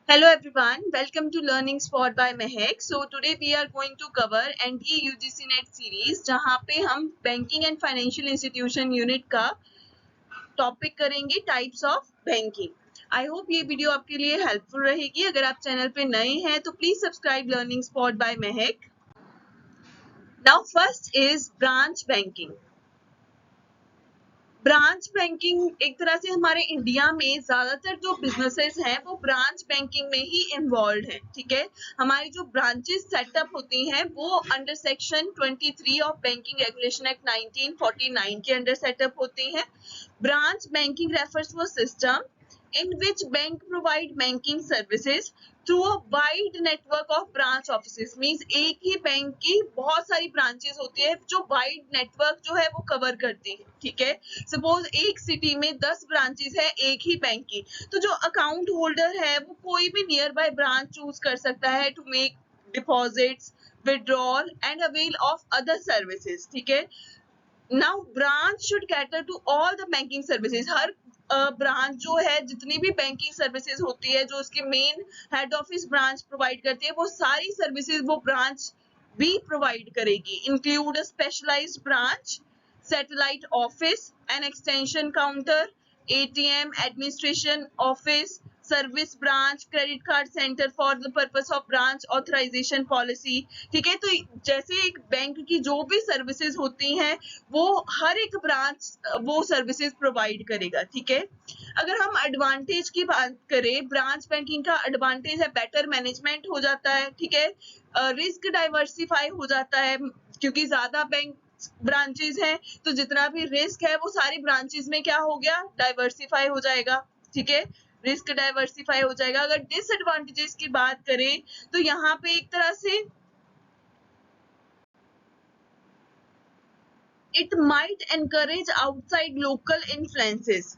Hello everyone, welcome to Learning Spot by Mehek. So today we are going to cover NTA UGC NET series जहाँ पे हम banking and financial institution unit का topic करेंगे types of banking. I hope ये video आपके लिए helpful रहेगी। अगर आप चैनल पे नए हैं तो please subscribe learning spot by Mahak. Now first is branch banking. Branch banking एक तरह से हमारे इंडिया में ज्यादातर जो बिजनेसेस हैं वो ब्रांच बैंकिंग में ही इन्वॉल्व हैं। ठीक है, हमारी जो ब्रांचेस सेटअप होती हैं वो under section 23 of banking regulation act 1949 के अंडर सेटअप होती हैं। Branch banking refers to a system in which bank provide banking services through a wide network of branch offices means एक ही बैंक की बहुत सारी ब्रांचेस होती है जो वाइड नेटवर्क जो है वो कवर करती है। ठीक है, सपोज एक सिटी में 10 ब्रांचेस है एक ही बैंक की, तो जो अकाउंट होल्डर है वो कोई भी नियर बाय ब्रांच चूज कर सकता है to make deposits, withdrawal and avail of other services। ठीक है, now branch should cater to all the banking services. हर ब्रांच जो है जितनी भी बैंकिंग सर्विसेज होती है जो उसके main head office branch provide करती है वो सारी सर्विसेज वो ब्रांच भी प्रोवाइड करेगी। Include a specialised branch, satellite office, an extension counter, ATM, administration office, service branch, credit card centre for the purpose of branch authorisation policy. ठीक है, तो जैसे एक बैंक की जो भी सर्विसेज होती हैं वो हर एक ब्रांच वो सर्विसेज प्रोवाइड करेगा। ठीक है, अगर हम एडवांटेज की बात करें, ब्रांच बैंकिंग का एडवांटेज है बेटर मैनेजमेंट हो जाता है। ठीक है, रिस्क डाइवर्सिफाई हो जाता है क्योंकि ज्यादा बैंक ब्रांचेस हैं तो जितना भी रिस्क है वो सारी ब्रांचेस में क्या हो गया, डाइवर्सिफाई हो जाएगा। ठीक है, रिस्क डाइवर्सिफाई हो जाएगा। अगर डिसएडवांटेजेस की बात करें तो यहाँ पे एक तरह से it might encourage outside local influences।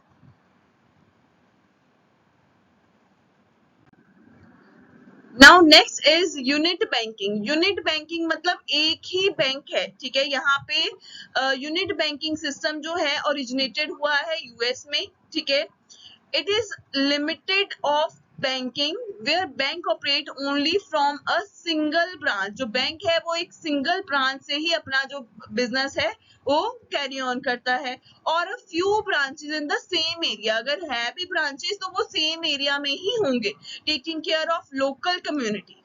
Now next is unit banking. Unit banking मतलब एक ही बैंक है। ठीक है, यहाँ पे यूनिट बैंकिंग सिस्टम जो है ओरिजिनेटेड हुआ है यूएस में। ठीक है, it is limited of banking where bank operate only from a single branch। जो बैंक है वो एक सिंगल ब्रांच से ही अपना जो बिजनेस है वो कैरी ऑन करता है। और a few branches in the same area, अगर है भी ब्रांचेस तो वो सेम एरिया में ही होंगे, taking care of local community।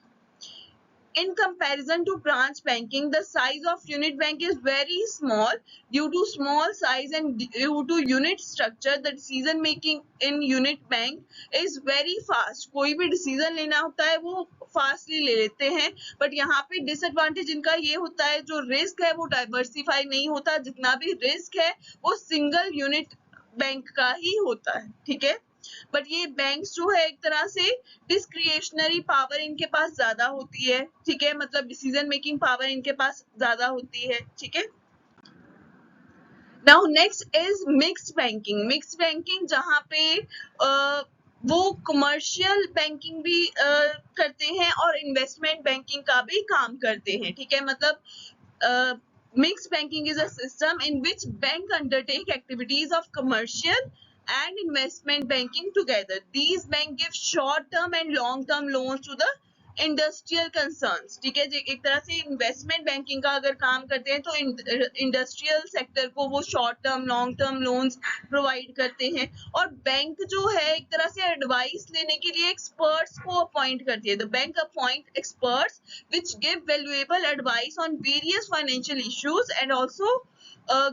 In comparison to branch banking, the size of unit bank is very small. Due to small size and due to unit structure, the decision making in unit bank is very fast। कोई भी decision लेना होता है वो fastly ले लेते हैं। But यहाँ पे डिसएडवांटेज इनका ये होता है जो रिस्क है वो डाइवर्सिफाई नहीं होता, जितना भी रिस्क है वो सिंगल यूनिट बैंक का ही होता है। ठीक है, बट ये बैंक्स जो है एक तरह से डिस्क्रिएशनरी पावर इनके पास ज्यादा होती है। ठीक है, मतलब डिसीजन मेकिंग पावर इनके पास ज्यादा होती है। ठीक है, now next is mixed banking. Mixed banking जहाँ पे वो कमर्शियल बैंकिंग भी करते हैं और इन्वेस्टमेंट बैंकिंग का भी काम करते हैं। ठीक है, मतलब mixed banking is a system in which bank undertake activities of commercial and investment banking together. These bank give short term and long term loans to the industrial concerns. ठीक है, एक तरह से इन्वेस्टमेंट बैंकिंग का अगर काम करते हैं तो इंडस्ट्रियल सेक्टर को वो short term long term loans provide करते हैं। और बैंक जो है एक तरह से एडवाइस लेने के लिए एक्सपर्ट्स को अपॉइंट करती है। The bank appoint experts which give valuable advice on various financial issues and also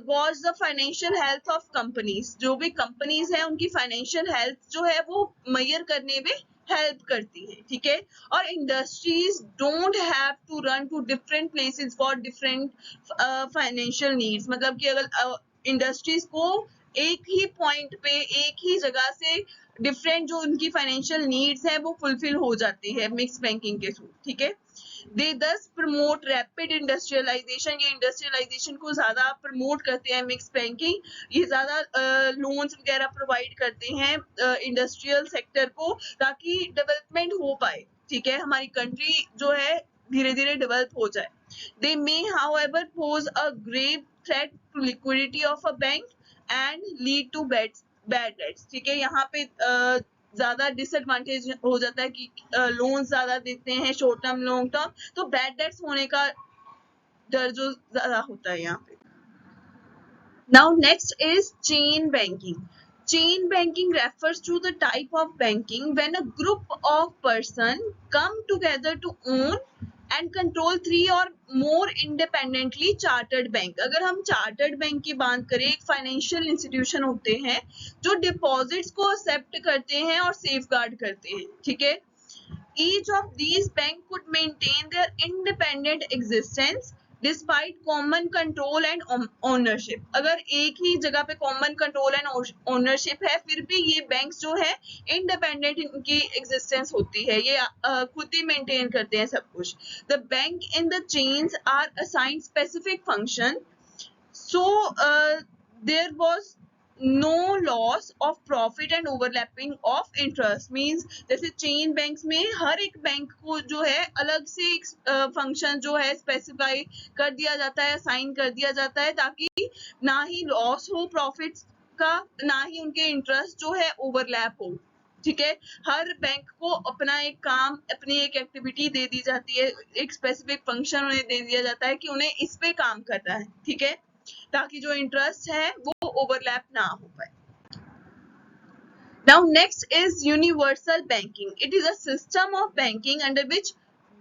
gauge the financial health of companies। जो भी कंपनीज हैं उनकी फाइनेंशियल हेल्थ जो है वो मेजर करने में हेल्प करती है। ठीक है, और industries don't have to run to different places for different financial needs. मतलब कि अगर इंडस्ट्रीज को एक ही पॉइंट पे एक ही जगह से डिफरेंट जो उनकी फाइनेंशियल नीड्स है वो फुलफिल हो जाती है मिक्स बैंकिंग के थ्रू। ठीक है, दे दस प्रमोट रैपिड इंडस्ट्रियलाइजेशन। ये इंडस्ट्रियलाइजेशन को ज्यादा प्रमोट करते हैं मिक्स बैंकिंग। ये ज्यादा लोन्स वगैरह प्रोवाइड करते हैं इंडस्ट्रियल सेक्टर को ताकि डेवलपमेंट हो पाए। ठीक है, हमारी कंट्री जो है धीरे धीरे डेवलप हो जाए। They may however pose a grave threat to liquidity of a bank and lead to bad debts. ठीक है, यहाँ पे ज्यादा डिसएडवांटेज हो जाता है कि लोन ज्यादा देते हैं, शॉर्ट टर्म लॉन्ग टर्म, तो बैड डेट्स होने का डर जो ज्यादा होता है यहाँ पे। Now next is chain banking. Chain banking refers to the type of banking when a group of person come together to own and control 3 or more independently chartered bank. अगर हम chartered bank की बात करें, एक financial institution होते हैं जो deposits को accept करते हैं और safeguard करते हैं, ठीक है। Each of these banks could maintain their independent existence despite common control and ownership. अगर एक ही जगह पे common control and ownership है, फिर भी ये banks जो है independent इनकी existence होती है, ये खुद ही maintain करते हैं सब कुछ. The bank in the chains are assigned specific function, so there was no loss of profit and overlapping of interest. Means जैसे चेन बैंक्स में हर एक बैंक को जो है अलग से एक फंक्शन जो है स्पेसिफाई कर दिया जाता है, असाइन कर दिया जाता है, ताकि ना ही लॉस हो प्रॉफिट्स का, ना ही उनके इंटरेस्ट जो है ओवरलैप हो, ठीक है। हर बैंक को अपना एक काम, अपनी एक एक्टिविटी दे दी जाती है, एक स्पेसिफिक फंक्शन उन्हें दे दिया जाता है कि उन्हें इस पे काम करना है, ठीक है, ताकि जो इंटरेस्ट है वो ओवरलैप ना हो पाए। Now next is universal banking. It is a system of banking under which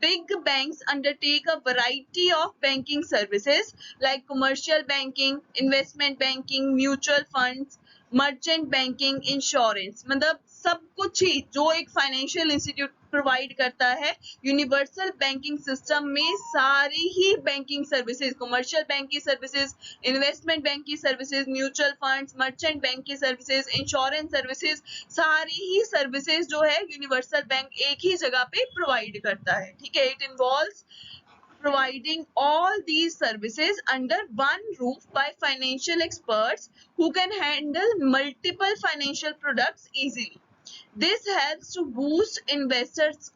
big banks undertake a variety of banking services like commercial banking, investment banking, mutual funds, merchant banking, insurance, मतलब सब कुछ ही जो एक financial institute provide करता है। Universal banking system में सारी ही banking services, commercial bank की सर्विसेज, इन्वेस्टमेंट बैंक की services, mutual funds, merchant bank की सर्विसेज, इंश्योरेंस सर्विसेज, सारी ही सर्विसेज जो है यूनिवर्सल बैंक एक ही जगह पे प्रोवाइड करता है, ठीक है। It involves providing all these services under one roof by financial experts who can handle multiple financial products easily. This helps to boost investors'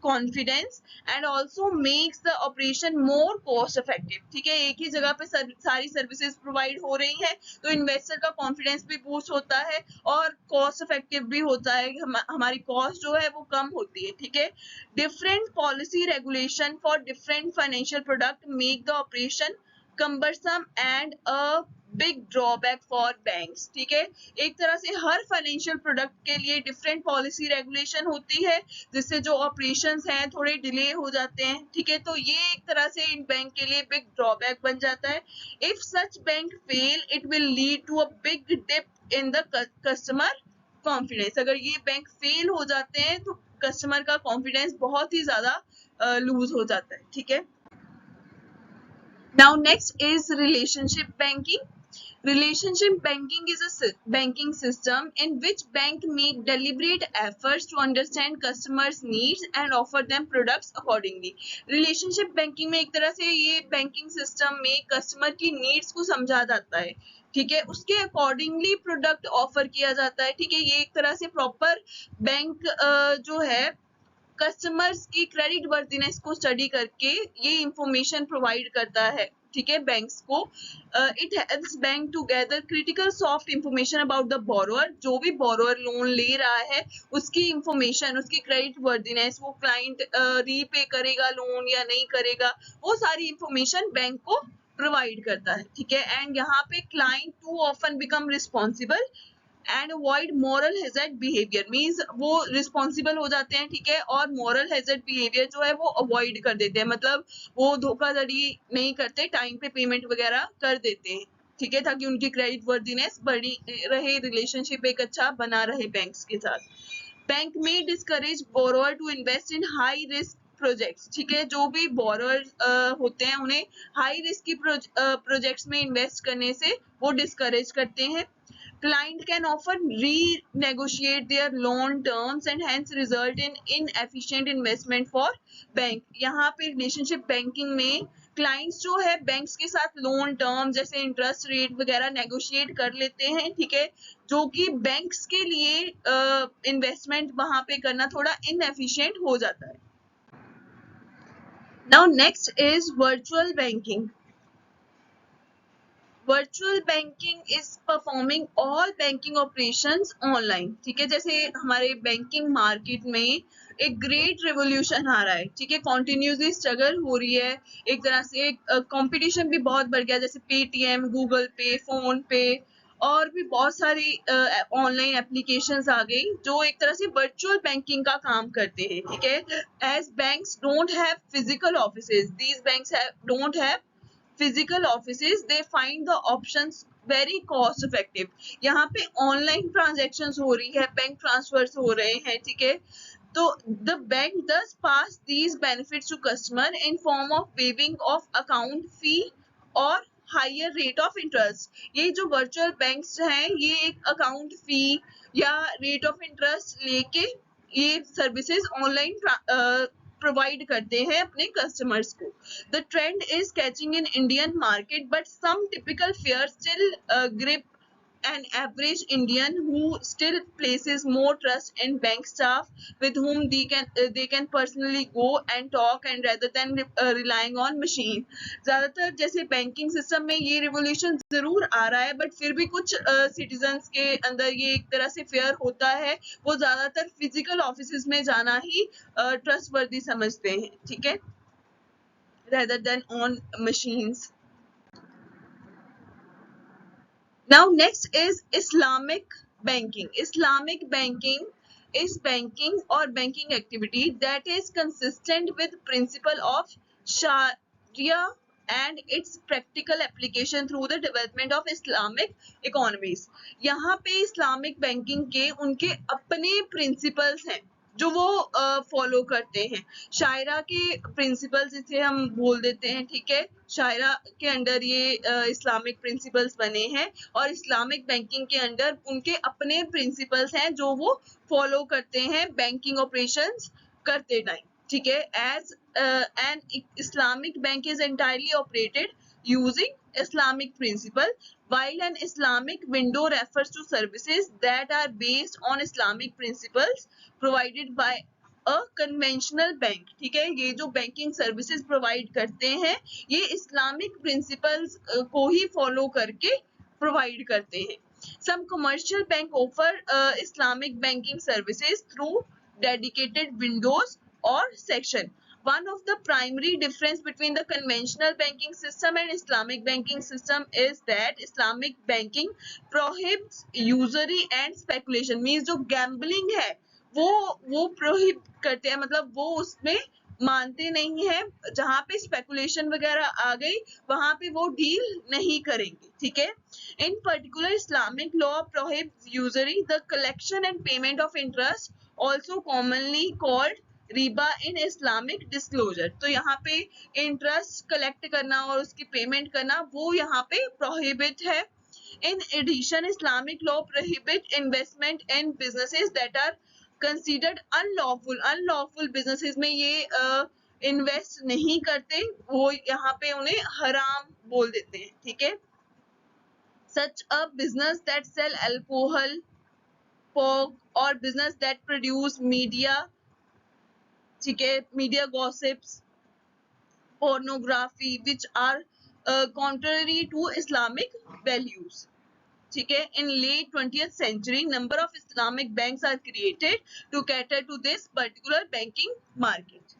confidence and also makes the operation more cost effective. ठीक है, एक ही जगह पे सारी services provide हो रही है तो इन्वेस्टर का कॉन्फिडेंस भी बूस्ट होता है और कॉस्ट इफेक्टिव भी होता है, हमारी कॉस्ट जो है वो कम होती है, ठीक है। Different policy regulation for different financial product make the operation cumbersome and a big drawback for banks, ठीक है। एक तरह से हर फाइनेंशियल प्रोडक्ट के लिए डिफरेंट पॉलिसी रेगुलेशन होती है, जिससे जो ऑपरेशंस हैं थोड़े डिले हो जाते हैं, ठीक है। तो ये एक तरह से इन बैंक के लिए बिग ड्रॉबैक बन जाता है। If such bank fail it will lead to a big dip in the customer confidence. अगर ये बैंक फेल हो जाते हैं तो कस्टमर का कॉन्फिडेंस बहुत ही ज्यादा लूज हो जाता है, ठीक है। Now next is relationship banking. Relationship banking is a banking system in which bank make deliberate efforts to understand customers' needs and offer them products accordingly. Relationship banking में एक तरह से ये banking system में customer की needs को समझा जाता है, ठीक है, उसके अकॉर्डिंगली प्रोडक्ट ऑफर किया जाता है, ठीक है। ये एक तरह से प्रॉपर बैंक जो है कस्टमर्स की क्रेडिट वर्दीनेस को स्टडी करके ये इंफॉर्मेशन प्रोवाइड करता है, ठीक है, बैंक्स को। It helps bank to gather critical soft information about the borrower. जो भी बोरोअर लोन ले रहा है उसकी इंफॉर्मेशन, उसकी क्रेडिट वर्दीनेस, वो क्लाइंट रीपे करेगा लोन या नहीं करेगा, वो सारी इंफॉर्मेशन बैंक को प्रोवाइड करता है, ठीक है। एंड यहाँ पे client to often become responsible and avoid moral hazard behaviour. Means वो रिस्पॉन्सिबल हो जाते हैं, ठीक है, और मॉरल हैजर्ड बिहेवियर जो है वो अवॉइड कर देते हैं, मतलब वो धोखाधड़ी नहीं करते, टाइम पे पेमेंट वगैरह कर देते हैं, ठीक है, ताकि उनकी क्रेडिट वर्दीनेस बड़ी रहे, रिलेशनशिप एक अच्छा बना रहे बैंक्स के साथ। बैंक में discourage borrower to invest in high risk projects, ठीक है, जो भी बोरोअर होते हैं उन्हें हाई रिस्क की प्रोजेक्ट्स में इन्वेस्ट करने से वो डिस्करेज करते हैं। Client can often renegotiate their loan terms and hence result in inefficient investment for bank. यहाँ पे रिलेशनशिप बैंकिंग में क्लाइंट्स जो है बैंक्स के साथ लोन टर्म जैसे इंटरेस्ट रेट वगैरह नेगोशिएट कर लेते हैं, ठीक है, जो कि बैंक्स के लिए इन्वेस्टमेंट वहां पे करना थोड़ा इनएफिशिएंट हो जाता है। Now next is virtual banking. Virtual banking is performing all banking operations online, ठीक है। जैसे हमारे बैंकिंग मार्केट में एक ग्रेट रिवोल्यूशन आ रहा है, ठीक है, कॉन्टिन्यूसली स्ट्रगल हो रही है, एक तरह से कंपटीशन भी बहुत बढ़ गया, जैसे पेटीएम, गूगल पे, फोन पे और भी बहुत सारी ऑनलाइन एप्लीकेशंस आ गई जो एक तरह से वर्चुअल बैंकिंग का काम करते हैं, ठीक है। As banks don't have physical offices, these banks don't have physical offices, they find the options very cost effective। यहाँ पे ऑनलाइन ट्रांजेक्शन्स हो रही है, बैंक ट्रांसफर्स हो रहे हैं, ठीक है। तो the bank does pass these benefits to customer in form of waiving of account fee और हायर रेट ऑफ इंटरेस्ट। ये जो वर्चुअल बैंक्स हैं ये एक अकाउंट फी या रेट ऑफ इंटरेस्ट लेके ये सर्विसेज ऑनलाइन प्रोवाइड करते हैं अपने कस्टमर्स को। The trend is catching in Indian market, but some typical fears still grip an average Indian who still places more trust in bank staff with whom they can personally go and talk and rather than relying on machine। ज्यादातर जैसे banking system में ये revolution जरूर आ रहा है, but फिर भी कुछ सिटीजन्स के अंदर ये एक तरह से फेयर होता है, वो ज्यादातर फिजिकल ऑफिस में जाना ही ट्रस्टवर्दी समझते हैं, ठीक है, rather than on machines। Now next is Islamic banking। Islamic banking is banking or banking activity that is consistent with principle of Sharia and its practical application through the development of Islamic economies। यहाँ पे Islamic banking के उनके अपने principles हैं जो वो follow करते हैं। शायरा के प्रिंसिपल्स इसे हम बोल देते हैं, ठीक है, शायरा के अंडर ये इस्लामिक प्रिंसिपल्स बने हैं और इस्लामिक बैंकिंग के अंडर उनके अपने प्रिंसिपल्स हैं जो वो फॉलो करते हैं बैंकिंग ऑपरेशंस करते टाइम, ठीक है। As an Islamic bank is entirely operated using Islamic principle, while an Islamic window refers to services that are based on Islamic principles provided by a conventional bank, ठीक है। ये जो banking services provide करते हैं ये Islamic principles को ही follow करके provide करते हैं। Some commercial bank offer Islamic banking services through dedicated windows or section। One of the primary difference between the conventional banking system and Islamic banking system is that Islamic banking prohibits usury and speculation। means जो gambling है वो prohibit करते हैं, मतलब वो उसमें मानते नहीं है, जहाँ पे स्पेकुलेशन वगैरह आ गई वहां पे वो डील नहीं करेंगे, ठीक है। इन particular Islamic law prohibits usury, the collection and payment of interest, also commonly called Riba in Islamic disclosure. तो यहाँ पे इंटरेस्ट कलेक्ट करना और उसकी पेमेंट करना वो यहाँ पे प्रोहिबिट है। In addition Islamic law prohibit investment in businesses that are considered unlawful. Unlawful businesses में ये इन्वेस्ट नहीं करते, वो यहाँ पे उन्हें हराम बोल देते हैं, ठीक है। Such a business that sell alcohol, pork or business that produce media, ठीक है, media gossips, pornography which are contrary to Islamic values, ठीक है। In late 20th century number of Islamic banks are created to cater to this particular banking market।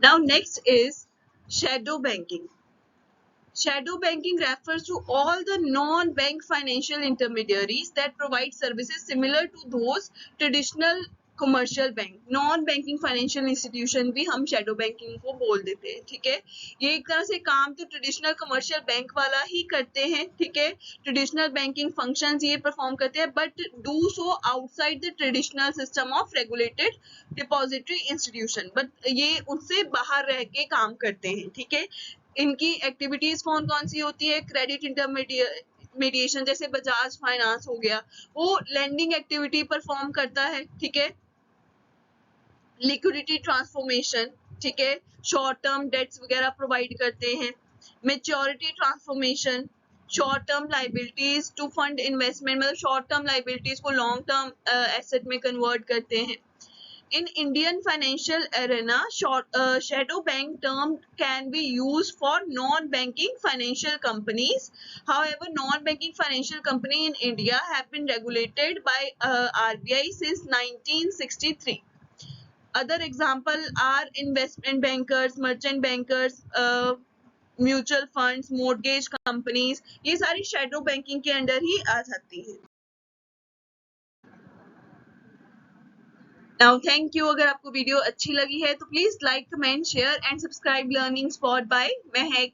Now next is shadow banking। Shadow banking refers to all the non-bank financial intermediaries that provide services similar to those traditional commercial bank. Non banking financial institution भी हम shadow banking को बोल देते हैं, ठीक है। ये एक तरह से काम तो ट्रेडिशनल कमर्शियल बैंक वाला ही करते हैं, ठीक है, ट्रेडिशनल बैंकिंग फंक्शंस ये परफॉर्म करते हैं, but do so outside the traditional system of regulated depository institution, but ये उससे बाहर रह के काम करते हैं, ठीक है। इनकी एक्टिविटीज कौन कौन सी होती है? क्रेडिट इंटरमीडिएशन, जैसे बजाज फाइनेंस हो गया, वो लेंडिंग एक्टिविटी परफॉर्म करता है, ठीक है। लिक्विडिटी ट्रांसफॉर्मेशन, ठीक है, शॉर्ट टर्म डेट्स वगैरह प्रोवाइड करते हैं। Maturity transformation, short term liabilities to fund investment, मतलब शॉर्ट टर्म लाइबिलिटीज को लॉन्ग टर्म एसेट में कन्वर्ट करते हैं। In Indian financial arena, shadow bank term can be used for non-banking financial companies. However, non-banking financial company in India have been regulated by RBI since 1963. Other example are investment bankers, merchant bankers, mutual funds, mortgage companies, ये सारी shadow banking के अंडर ही आ जाती है। Now thank you. अगर आपको वीडियो अच्छी लगी है तो please like, comment, share and subscribe learning spot by Mahak.